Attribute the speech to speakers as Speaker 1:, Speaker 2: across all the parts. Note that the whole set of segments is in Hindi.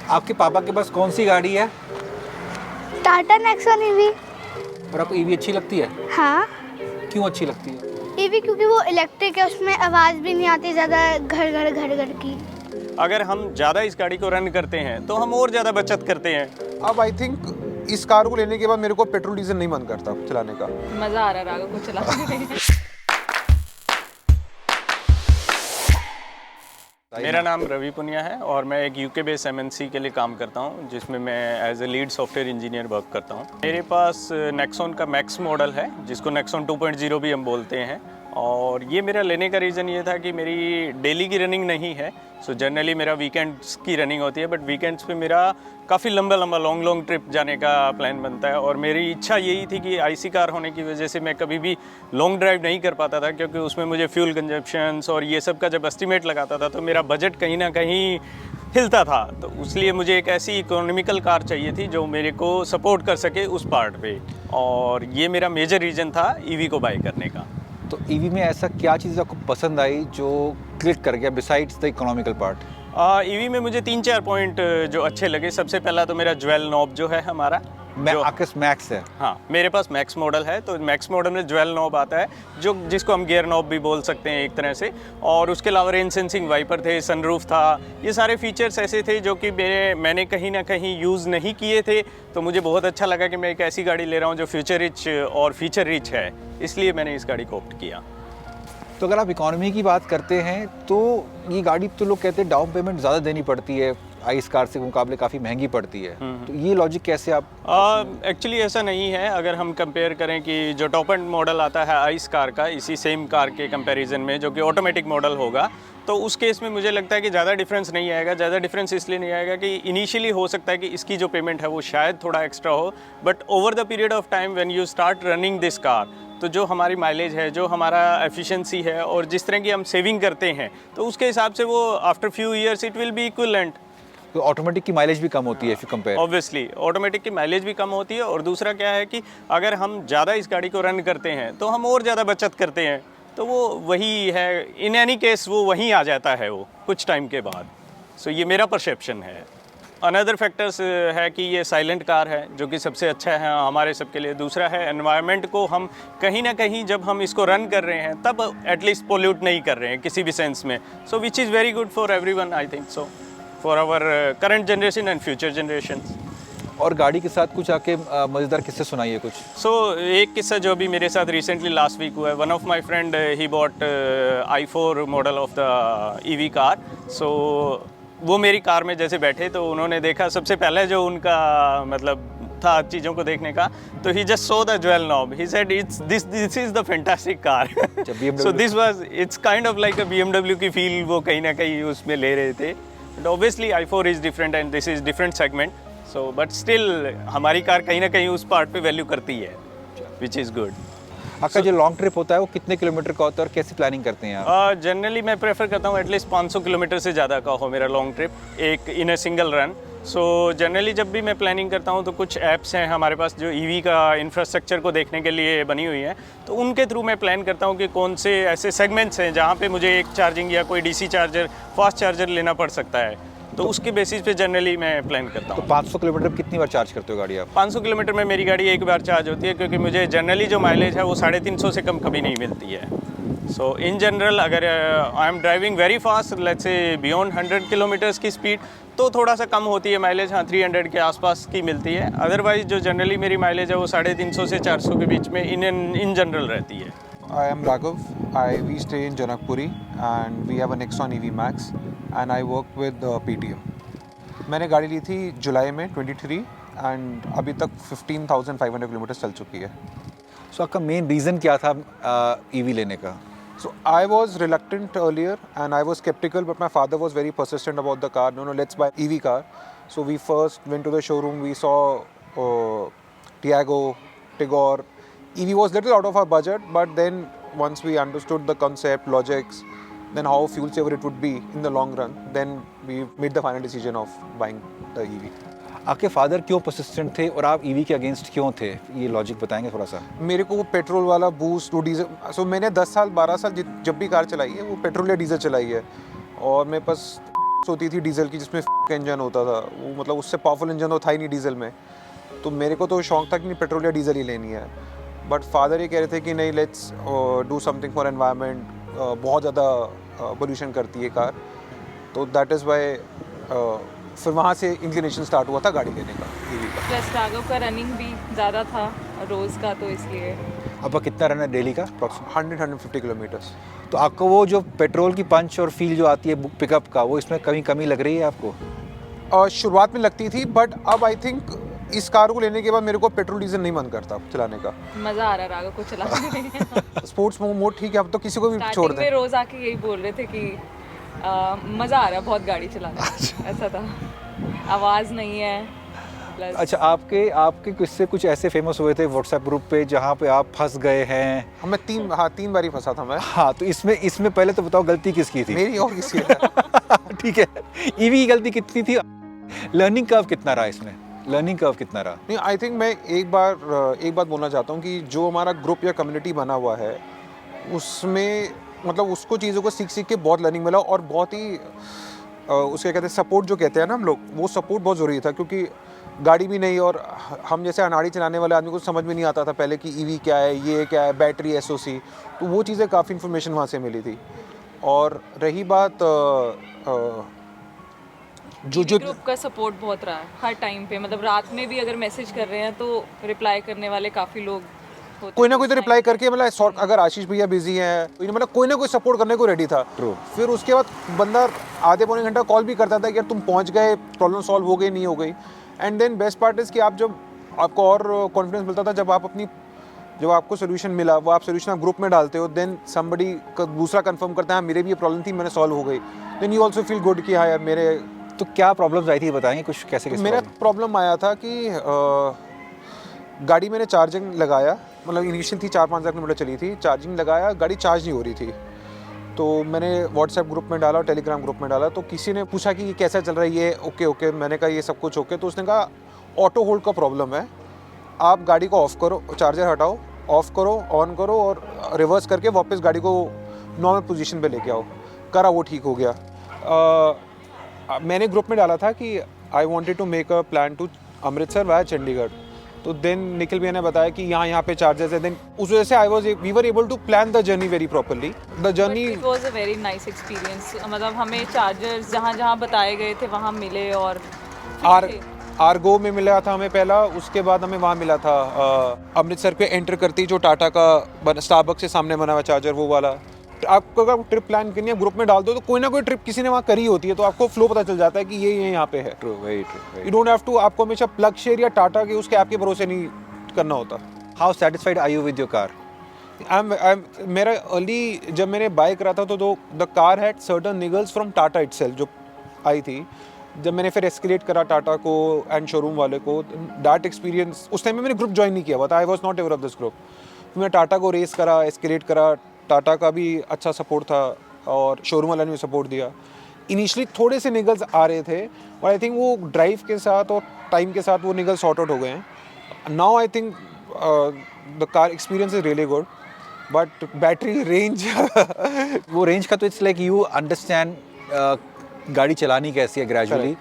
Speaker 1: आपके पापा के पास कौन सी गाड़ी है
Speaker 2: टाटा नेक्सॉन ईवी।
Speaker 1: और आपको ईवी अच्छी लगती है?
Speaker 2: हाँ,
Speaker 1: क्यों अच्छी लगती है?
Speaker 2: ईवी क्योंकि वो इलेक्ट्रिक है, उसमें आवाज़ भी नहीं आती ज़्यादा घर घर घर घर की।
Speaker 3: अगर हम ज़्यादा इस गाड़ी को रन करते हैं तो हम और ज़्यादा बचत करते हैं।
Speaker 4: अब आई थिंक इस कार को लेने के बाद मेरे को पेट्रोल डीजल नहीं मन करता चलाने का।
Speaker 5: मज़ा आ रहा है राघव को चलाने में।
Speaker 3: मेरा नाम रवि पुनिया है और मैं एक यूके बेस एमएनसी के लिए काम करता हूं, जिसमें मैं as a lead software engineer work करता हूं। मेरे पास नेक्सॉन का मैक्स मॉडल है, जिसको नेक्सॉन 2.0 भी हम बोलते हैं। और ये मेरा लेने का रीज़न ये था कि मेरी डेली की रनिंग नहीं है। सो जनरली मेरा वीकेंड्स की रनिंग होती है, बट वीकेंड्स पे मेरा काफ़ी लंबा लॉन्ग ट्रिप जाने का प्लान बनता है। और मेरी इच्छा यही थी कि आईसी कार होने की वजह से मैं कभी भी लॉन्ग ड्राइव नहीं कर पाता था, क्योंकि उसमें मुझे फ्यूल कंजप्शंस और ये सब का जब एस्टिमेट लगाता था तो मेरा बजट कहीं ना कहीं हिलता था। तो इसलिए मुझे एक ऐसी इकोनॉमिकल कार चाहिए थी जो मेरे को सपोर्ट कर सके उस पार्ट पे, और ये मेरा मेजर रीज़न था ईवी को बाय करने का।
Speaker 1: तो ईवी में ऐसा क्या चीज़ आपको पसंद आई जो क्लिक कर गया besides the economical part?
Speaker 3: EV में मुझे 3-4 पॉइंट जो अच्छे लगे। सबसे पहला तो मेरा ज्वेल नॉब जो है हमारा,
Speaker 1: आकस मैक्स है।
Speaker 3: हाँ, मेरे पास मैक्स मॉडल है, तो मैक्स मॉडल में ज्वेल नॉब आता है, जिसको हम गियर नॉब भी बोल सकते हैं एक तरह से। और उसके अलावा रेन सेंसिंग वाइपर थे, सनरूफ था। ये सारे फीचर्स ऐसे थे जो कि मैंने कहीं ना कहीं यूज़ नहीं किए थे। तो मुझे बहुत अच्छा लगा कि मैं एक ऐसी गाड़ी ले रहा हूँ जो फ्यूचर रिच और फीचर रिच है, इसलिए मैंने इस गाड़ी को ऑप्ट किया।
Speaker 1: तो अगर आप इकोनॉमी की बात करते हैं तो ये गाड़ी तो लोग कहते हैं डाउन पेमेंट ज़्यादा देनी पड़ती है, आइस कार से मुकाबले काफ़ी महंगी पड़ती है। तो ये लॉजिक कैसे आप?
Speaker 3: एक्चुअली ऐसा नहीं है। अगर हम कंपेयर करें कि जो टॉप एंड मॉडल आता है आइस कार का, इसी सेम कार के कंपैरिजन में जो कि ऑटोमेटिक मॉडल होगा, तो उस केस में मुझे लगता है कि ज़्यादा डिफरेंस नहीं आएगा। ज़्यादा डिफरेंस इसलिए नहीं आएगा कि इनिशियली हो सकता है कि इसकी जो पेमेंट है वो शायद थोड़ा एक्स्ट्रा हो, but over the period of time when you start running this car, तो जो हमारी माइलेज है, जो हमारा एफिशिएंसी है और जिस तरह की हम सेविंग करते हैं, तो उसके हिसाब से वो after few years it will B equivalent.
Speaker 1: तो ऑटोमेटिक की माइलेज भी कम होती है if you compare?
Speaker 3: Obviously automatic की माइलेज भी कम होती है, और दूसरा क्या है कि अगर हम ज़्यादा इस गाड़ी को रन करते हैं तो हम और ज़्यादा बचत करते हैं। तो वो वही है, इन एनी केस वो वहीं आ जाता है वो कुछ टाइम के बाद। सो ये मेरा परसेप्शन है। अनदर फैक्टर्स है कि ये साइलेंट कार है, जो कि सबसे अच्छा है हमारे सबके लिए। दूसरा है एनवायरनमेंट को हम कहीं ना कहीं जब हम इसको रन कर रहे हैं तब एटलीस्ट पोल्यूट नहीं कर रहे हैं किसी भी सेंस में। So which is very good for everyone, I think so, for our current generation and future generation.
Speaker 1: और गाड़ी के साथ कुछ आके मज़ेदार किस्से सुनाइए कुछ।
Speaker 3: एक किस्सा जो अभी मेरे साथ रिसेंटली लास्ट वीक हुआ है। One of my friend he bought i4 model of the EV car. So वो मेरी कार में जैसे बैठे तो उन्होंने देखा, सबसे पहले जो उनका मतलब था चीज़ों को देखने का, तो he just saw the jewel knob. He said this is the fantastic car. So this was, it's kind of like a BMW की फील वो कहीं ना कहीं उसमें ले रहे थे। But obviously i4 is different and this is different segment. So but still हमारी कार कहीं ना कहीं उस पार्ट पे वैल्यू करती है, विच इज़ गुड।
Speaker 1: आपका जो लॉन्ग ट्रिप होता है वो कितने किलोमीटर का होता है और कैसे प्लानिंग करते हैं आप?
Speaker 3: जनरली मैं प्रेफर करता हूँ एटलीस्ट 500 किलोमीटर से ज़्यादा का हो मेरा लॉन्ग ट्रिप, एक in a single run. So generally जब भी मैं प्लानिंग करता हूँ तो कुछ ऐप्स हैं हमारे पास जो ईवी का इंफ्रास्ट्रक्चर को देखने के लिए बनी हुई हैं, तो उनके थ्रू मैं प्लान करता हूँ कि कौन से ऐसे सेगमेंट्स हैं जहाँ पे मुझे एक चार्जिंग या कोई DC चार्जर, फास्ट चार्जर लेना पड़ सकता है। तो उसके बेसिस पे जनरली मैं प्लान करता हूँ।
Speaker 1: तो 500 किलोमीटर में कितनी बार चार्ज करते हो गाड़ी आप?
Speaker 3: 500 किलोमीटर में मेरी गाड़ी एक बार चार्ज होती है, क्योंकि मुझे जनरली जो माइलेज है वो 350 से कम कभी नहीं मिलती है। सो इन जनरल अगर I am driving very fast, let's say beyond 100 kilometres की स्पीड, तो थोड़ा सा कम होती है माइलेज। हाँ, 300 के आसपास की मिलती है। अदरवाइज जो जनरली मेरी माइलेज है वो 350 से 400 के बीच में इन जनरल रहती है।
Speaker 4: I am Raghav. We stay in Janakpuri and we have a Nexon EV Max and I work with PTM. मैंने गाड़ी ली थी जुलाई में 23 एंड अभी तक 15,500 किलोमीटर चल चुकी है।
Speaker 1: सो आपका मेन रीज़न क्या था ईवी लेने का?
Speaker 4: So I was reluctant earlier and I was skeptical, but my father was very persistent about the car. No, let's buy EV car. So we first went to the showroom. We saw Tiago, Tigor. EV was little out of our budget, but then once we understood the concept, logics, then how fuel saver it would be in the long run, then we made the final decision of buying the EV.
Speaker 1: आपके फादर क्यों परसिस्टेंट थे और आप ईवी के अगेंस्ट क्यों थे? ये लॉजिक बताएंगे थोड़ा सा?
Speaker 4: मेरे को वो पेट्रोल वाला बूस्ट टू डीजल, सो मैंने 10 साल 12 साल जब भी कार चलाई है वो पेट्रोल या डीजल चलाई है, और मेरे पास होती थी डीजल की जिसमें इंजन होता था, वो मतलब उससे पावरफुल इंजन तो था ही नहीं डीजल में। तो मेरे को तो शौक था कि नहीं पेट्रोल या डीजल ही लेनी है, बट फादर ये कह रहे थे कि नहीं let's do something for environment, बहुत ज़्यादा पोल्यूशन करती है कार, तो दैट इज़ वाई फिर वहाँ से इंक्लिनेशन स्टार्ट हुआ था गाड़ी लेने का, ईवी का।
Speaker 5: प्लस राघव का रनिंग भी ज़्यादा था रोज़ का, तो इसलिए
Speaker 1: आपका कितना रन है डेली का अप्रॉक्सीमेट?
Speaker 4: 150 किलोमीटर्स।
Speaker 1: तो आपको वो जो पेट्रोल की पंच और फील जो आती है पिकअप का, वो इसमें कमी लग रही है आपको?
Speaker 4: शुरुआत में लगती थी, बट अब आई थिंक इस कार को लेने के बाद मेरे को पेट्रोल डीजल नहीं मन करता चलाने का।
Speaker 5: मज़ा आ रहा है राघव को चलाने में।
Speaker 4: स्पोर्ट्स मोड ठीक है, अब तो किसी को भी छोड़
Speaker 5: स्टार्टिंग में
Speaker 4: दें।
Speaker 5: रोज़ आके यही बोल रहे थे कि मज़ा आ रहा है बहुत गाड़ी चलाने में, ऐसा था। आवाज़ नहीं है प्लस।
Speaker 1: अच्छा, आपके किस्से कुछ ऐसे फेमस हुए थे व्हाट्सएप ग्रुप पे जहाँ पे आप फंस गए हैं?
Speaker 4: मैं 3 बारी फंसा था मैं।
Speaker 1: हाँ, तो इसमें पहले तो बताओ गलती किसकी थी?
Speaker 4: मेरी और किसी है।
Speaker 1: ठीक है, ईवी की गलती कितनी थी? लर्निंग कर्व कितना रहा इसमें? लर्निंग कर्व कितना रहा?
Speaker 4: नहीं, आई थिंक मैं एक बात बोलना चाहता हूँ कि जो हमारा ग्रुप या कम्युनिटी बना हुआ है उसमें मतलब उसको चीज़ों को सीख के बहुत लर्निंग मिला, और बहुत ही उसके कहते हैं सपोर्ट जो कहते हैं ना हम लोग, वो सपोर्ट बहुत ज़रूरी था, क्योंकि गाड़ी भी नहीं और हम जैसे अनाड़ी चलाने वाले आदमी को समझ में नहीं आता था पहले कि ईवी क्या है, ये क्या है, बैटरी, एसओसी, तो वो चीज़ें काफ़ी इन्फॉर्मेशन वहाँ से मिली थी। और रही बात जो
Speaker 5: ग्रुप का सपोर्ट बहुत रहा है हर टाइम पे, मतलब रात में भी अगर मैसेज कर रहे हैं तो रिप्लाई करने वाले काफ़ी लोग होते
Speaker 4: कोई ना कोई तो रिप्लाई करके, मतलब अगर आशीष भैया बिजी हैं तो मतलब कोई ना कोई सपोर्ट करने को रेडी था।
Speaker 1: True.
Speaker 4: फिर उसके बाद बंदा आधे पौने घंटा कॉल भी करता था कि यार तुम पहुंच गए, प्रॉब्लम सॉल्व हो गई नहीं हो गई। And then best part is कि आपको और कॉन्फिडेंस मिलता था जब आपको सोल्यूशन मिला, वो आप सोल्यूशन आप ग्रुप में डालते हो, देन समबडी दूसरा कंफर्म करता है मेरे भी ये प्रॉब्लम थी, मैंने सॉल्व हो गई, then you also feel good कि हाँ यार मेरे।
Speaker 1: तो क्या प्रॉब्लम्स आई थी बताएंगे कुछ? कैसे
Speaker 4: मेरा प्रॉब्लम आया था कि गाड़ी मैंने चार्जिंग लगाया, मतलब इनिशियल थी 4-5 किलोमीटर चली थी, चार्जिंग लगाया, गाड़ी चार्ज नहीं हो रही थी। तो मैंने व्हाट्सएप ग्रुप में डाला और टेलीग्राम ग्रुप में डाला, तो किसी ने पूछा कि ये कैसा चल रहा है, ये ओके, मैंने कहा ये सब कुछ ओके। तो उसने कहा ऑटो होल्ड का प्रॉब्लम है, आप गाड़ी को ऑफ़ करो, चार्जर हटाओ, ऑफ़ करो, ऑन करो और रिवर्स करके वापस गाड़ी को नॉर्मल पोजीशन पे लेके आओ। करा, वो ठीक हो गया। मैंने ग्रुप में डाला था कि I wanted to make a plan to Amritsar via Chandigarh, तो देन निखिल भैया ने बताया कि यहाँ पे चार्जेस है, देन उस वजह से we were able to plan the journey very properly. The journey
Speaker 5: it was a very nice experience, मतलब हमें चार्जर्स जहाँ बताए गए थे वहाँ मिले, और
Speaker 4: आरगो में मिला था हमें पहला, उसके बाद हमें वहाँ मिला था अमृतसर पे एंटर करती जो टाटा का स्टारबक्स से सामने बना हुआ चार्जर, वो वाला। आपको अगर ट्रिप प्लान करनी है ग्रुप में डाल दो तो कोई ना कोई ट्रिप किसी ने वहाँ करी होती है, तो आपको फ्लो पता चल जाता है कि ये यहाँ पे है।
Speaker 1: True, very true.
Speaker 4: You don't have to, आपको हमेशा प्लग शेयर या टाटा के उसके ऐप के भरोसे नहीं करना होता।
Speaker 1: How satisfied are you with your car?
Speaker 4: मेरा अर्ली जब मैंने बाय करा था तो the car had certain niggles from Tata itself जो आई थी। जब मैंने फिर एस्केलेट करा टाटा को एंड शोरूम वाले को, दैट एक्सपीरियंस, उस टाइम में मैंने ग्रुप ज्वाइन नहीं किया हुआ था, I was not ever of this group. मैं टाटा को रेस करा, एस्केलेट करा, टाटा का भी अच्छा सपोर्ट था और शोरूम वाला ने भी सपोर्ट दिया। इनिशियली थोड़े से निगल्स आ रहे थे, और आई थिंक वो ड्राइव के साथ और टाइम के साथ वो निगल्स सॉर्ट आउट हो गए हैं। Now I think the car experience is really good, but battery range
Speaker 1: वो रेंज का तो इट्स लाइक यू अंडरस्टैंड गाड़ी चलानी कैसी है ग्रेजुअली।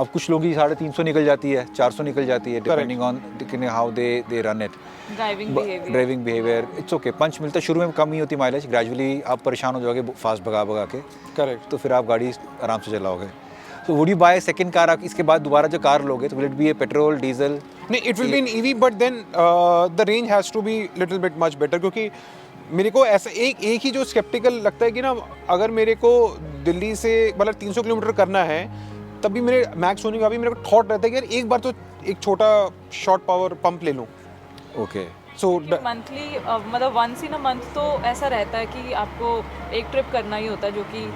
Speaker 1: अब कुछ लोगों की 350 निकल जाती है, 400 निकल जाती है, depending on how they run it. Driving behaviour it's okay. पंच मिलता है, शुरू में कम ही होती माइलेज, ग्रेजुअली आप परेशान हो जाओगे फास्ट भगा के।
Speaker 4: करेक्ट।
Speaker 1: तो फिर आप गाड़ी आराम से चलाओगे। तो would you buy second car? आप इसके बाद दोबारा जो कार लोगे तो will it be a petrol, diesel?
Speaker 4: नहीं, it will be in EV, but then the range has to be little bit much better, क्योंकि मेरे को ऐसा एक ही जो स्केप्टिकल लगता है कि ना, अगर मेरे को दिल्ली से मतलब 300 किलोमीटर करना है तब भी मेरे मैक्स होने का भी मेरे को थॉट रहता है कि यार एक बार तो एक छोटा शॉर्ट पावर पंप ले लूँ।
Speaker 1: ओके।
Speaker 4: सो
Speaker 5: मंथली मतलब वंस इन अ मंथ तो ऐसा रहता है कि आपको एक ट्रिप करना ही होता है, जो कि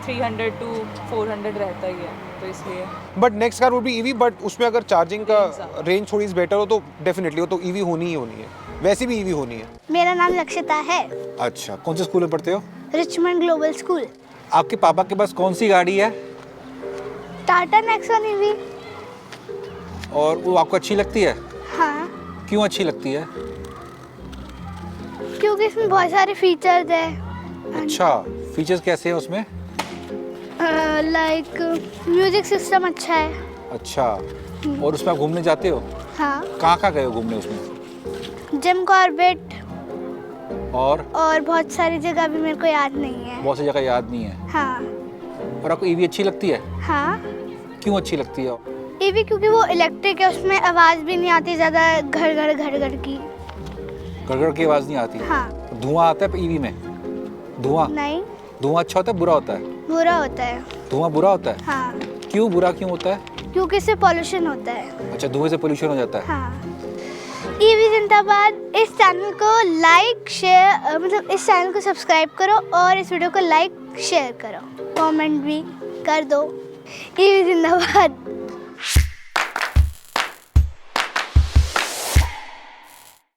Speaker 5: 300 to 400 रहता ही है, तो इसलिए।
Speaker 4: But next car would be EV, but उसमें अगर चार्जिंग का रेंज थोड़ी बेटर हो तो डेफिनेटली वो तो ईवी होनी ही होनी है, वैसे भी ईवी होनी है।
Speaker 2: मेरा नाम लक्षिता है।
Speaker 1: अच्छा, कौन से स्कूल में पढ़ते हो?
Speaker 2: Richmond global school.
Speaker 1: आपके पापा के पास कौन सी गाड़ी है?
Speaker 2: Tata Nexon EV.
Speaker 1: और वो आपको अच्छी लगती है?
Speaker 2: हाँ।
Speaker 1: क्यों अच्छी लगती है?
Speaker 2: क्योंकि इसमें बहुत सारे फीचर्स हैं।
Speaker 1: अच्छा, फीचर्स कैसे हैं उसमें?
Speaker 2: लाइक म्यूजिक सिस्टम अच्छा है।
Speaker 1: अच्छा, और उसमें आप घूमने जाते हो?
Speaker 2: हाँ,
Speaker 1: कहाँ गए हो घूमने उसमें?
Speaker 2: जिम कॉर्बेट
Speaker 1: और
Speaker 2: और बहुत सारी जगह भी मेरे को याद नहीं है।
Speaker 1: बहुत सी जगह याद नहीं है।
Speaker 2: हाँ
Speaker 1: और आपको ईवी अच्छी लगती है?
Speaker 2: हाँ,
Speaker 1: क्यों अच्छी लगती है?
Speaker 2: ईवी क्योंकि वो इलेक्ट्रिक है, उसमें आवाज़ भी नहीं आती ज़्यादा घर घर की।
Speaker 1: गड़गड़ की आवाज़ नहीं आती?
Speaker 2: हाँ।
Speaker 1: धुआं आता है ईवी में? धुआं
Speaker 2: नहीं,
Speaker 1: धुआं अच्छा होता है बुरा होता है?
Speaker 2: बुरा होता है।
Speaker 1: धुआं बुरा होता है?
Speaker 2: हाँ,
Speaker 1: क्यों बुरा क्यों होता है?
Speaker 2: क्योंकि इससे पॉल्यूशन होता है।
Speaker 1: अच्छा, धुएं से पोल्यूशन हो जाता है।
Speaker 2: हाँ, ईवी जिंदाबाद। इस चैनल को लाइक शेयर मतलब इस चैनल को सब्सक्राइब करो और इस वीडियो को लाइक शेयर करो, कमेंट भी कर दो। ईवी जिंदाबाद।